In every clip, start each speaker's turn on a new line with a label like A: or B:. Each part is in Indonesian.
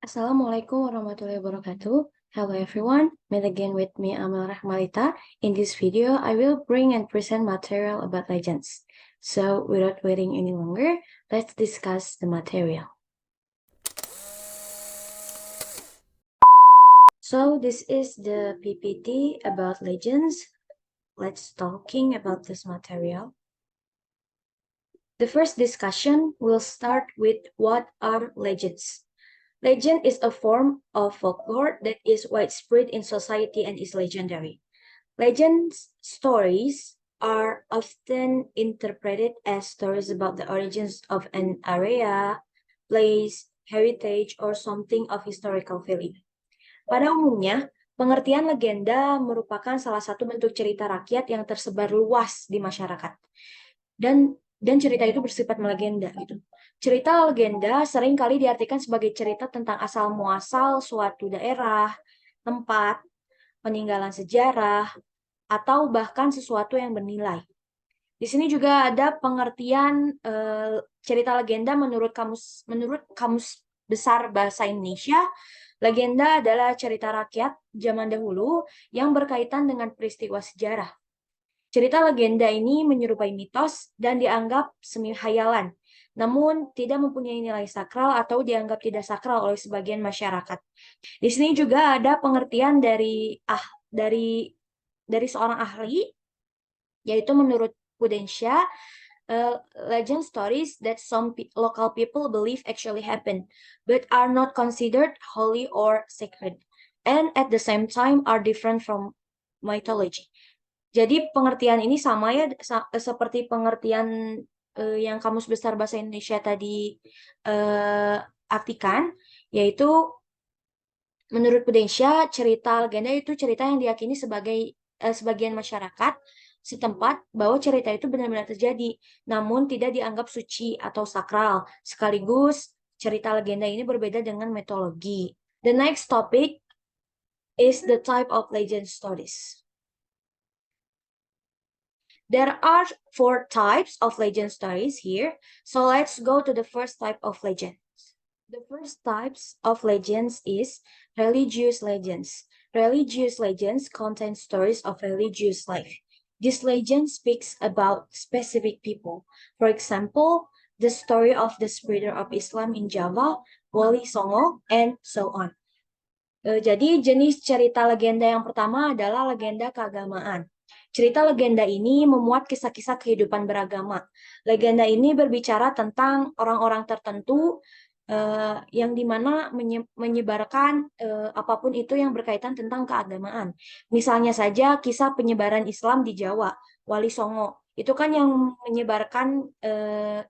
A: Assalamualaikum warahmatullahi wabarakatuh. Hello everyone, meet again with me Amal Rahmalita. In this video, I will bring and present material about legends. So, without waiting any longer, let's discuss the material. So, this is the PPT about legends. Let's talking about this material. The first discussion will start with what are legends. Legend is a form of folklore that is widespread in society and is legendary. Legends stories are often interpreted as stories about the origins of an area, place, heritage, or something of historical value. Pada umumnya, pengertian legenda merupakan salah satu bentuk cerita rakyat yang tersebar luas di masyarakat. Dan cerita itu bersifat melegenda gitu. Cerita legenda sering kali diartikan sebagai cerita tentang asal-muasal suatu daerah, tempat, peninggalan sejarah, atau bahkan sesuatu yang bernilai. Di sini juga ada pengertian cerita legenda menurut kamus besar bahasa Indonesia. Legenda adalah cerita rakyat zaman dahulu yang berkaitan dengan peristiwa sejarah. Cerita legenda ini menyerupai mitos dan dianggap semi khayalan, namun tidak mempunyai nilai sakral atau dianggap tidak sakral oleh sebagian masyarakat. Di sini juga ada pengertian dari seorang ahli, yaitu menurut Prudentia, legend stories that some local people believe actually happen, but are not considered holy or sacred, and at the same time are different from mythology. Jadi pengertian ini sama ya seperti pengertian yang Kamus Besar Bahasa Indonesia tadi artikan, yaitu menurut Prudentia, cerita legenda itu cerita yang diyakini sebagai sebagian masyarakat setempat bahwa cerita itu benar-benar terjadi, namun tidak dianggap suci atau sakral. Sekaligus cerita legenda ini berbeda dengan mitologi. The next topic is the type of legend stories. There are 4 types of legend stories here, so let's go to the first type of legends. The first types of legends is religious legends. Religious legends contain stories of religious life. This legend speaks about specific people. For example, the story of the spreader of Islam in Java, Wali Songo, and so on. Jadi jenis cerita legenda yang pertama adalah legenda keagamaan. Cerita legenda ini memuat kisah-kisah kehidupan beragama. Legenda ini berbicara tentang orang-orang tertentu yang dimana menyebarkan apapun itu yang berkaitan tentang keagamaan. Misalnya saja kisah penyebaran Islam di Jawa, Wali Songo. Itu kan yang menyebarkan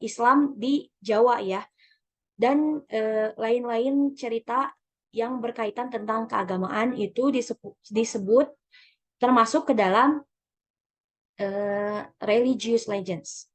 A: Islam di Jawa ya. Dan lain-lain cerita yang berkaitan tentang keagamaan itu disebut termasuk ke dalam religious legends.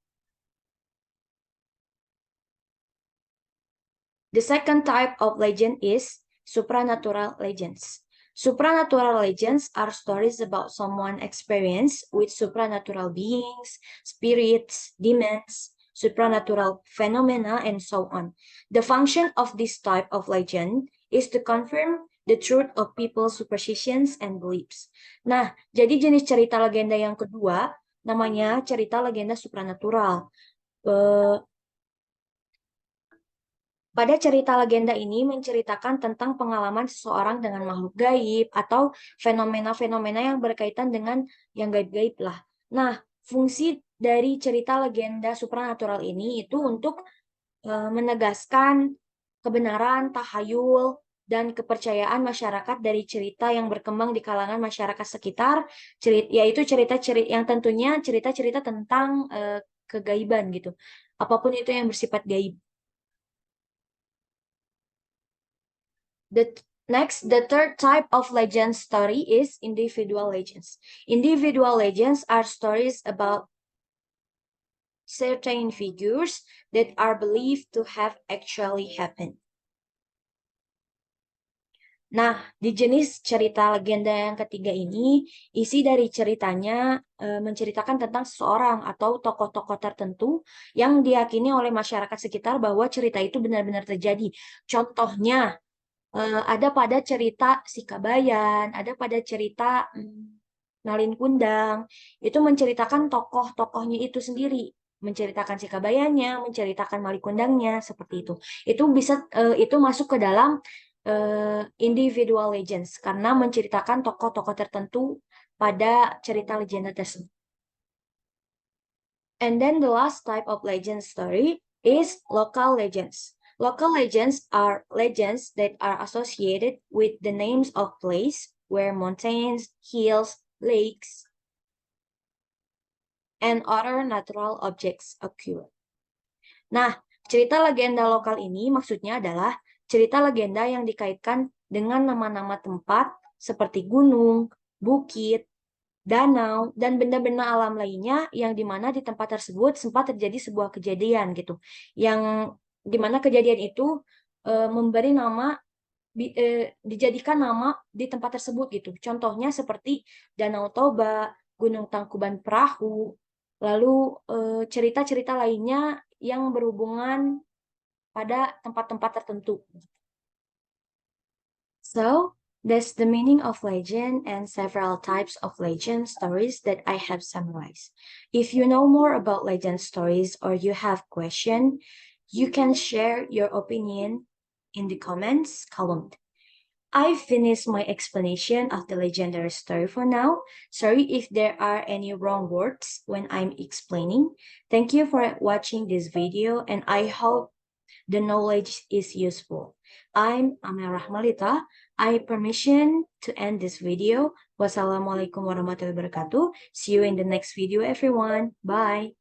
A: The second type of legend is supernatural legends. Supernatural legends are stories about someone's experience with supernatural beings, spirits, demons, supernatural phenomena, and so on. The function of this type of legend is to confirm the truth of people's superstitions and beliefs. Nah, jadi jenis cerita legenda yang kedua namanya cerita legenda supranatural. Pada cerita legenda ini menceritakan tentang pengalaman seseorang dengan makhluk gaib atau fenomena-fenomena yang berkaitan dengan yang gaib-gaib lah. Nah, fungsi dari cerita legenda supranatural ini itu untuk menegaskan kebenaran, tahayul, dan kepercayaan masyarakat dari cerita yang berkembang di kalangan masyarakat sekitar, yaitu cerita-cerita yang tentunya cerita-cerita tentang kegaiban gitu. Apapun itu yang bersifat gaib. The third type of legend story is individual legends. Individual legends are stories about certain figures that are believed to have actually happened. Nah, di jenis cerita legenda yang ketiga ini, isi dari ceritanya menceritakan tentang seseorang atau tokoh-tokoh tertentu yang diyakini oleh masyarakat sekitar bahwa cerita itu benar-benar terjadi. Contohnya, ada pada cerita Sikabayan, ada pada cerita Nalin Kundang. Itu menceritakan tokoh-tokohnya itu sendiri, menceritakan Sikabayannya, menceritakan Malin Kundangnya, seperti itu. Itu masuk ke dalam individual legends karena menceritakan tokoh-tokoh tertentu pada cerita legenda tersebut. And then the last type of legend story is local legends. Local legends are legends that are associated with the names of place where mountains, hills, lakes, and other natural objects occur. Nah, cerita legenda lokal ini maksudnya adalah cerita legenda yang dikaitkan dengan nama-nama tempat seperti gunung, bukit, danau, dan benda-benda alam lainnya yang dimana di tempat tersebut sempat terjadi sebuah kejadian gitu. Yang dimana kejadian itu memberi nama, dijadikan nama di tempat tersebut gitu. Contohnya seperti Danau Toba, Gunung Tangkuban Perahu, lalu cerita-cerita lainnya yang berhubungan pada tempat-tempat tertentu. So, that's the meaning of legend and several types of legend stories that I have summarized. If you know more about legend stories or you have question, you can share your opinion in the comments column. I finished my explanation of the legendary story for now. Sorry if there are any wrong words when I'm explaining. Thank you for watching this video and I hope the knowledge is useful. I'm Amel Rahmalita. I permission to end this video. Wassalamualaikum warahmatullahi wabarakatuh. See you in the next video, everyone. Bye.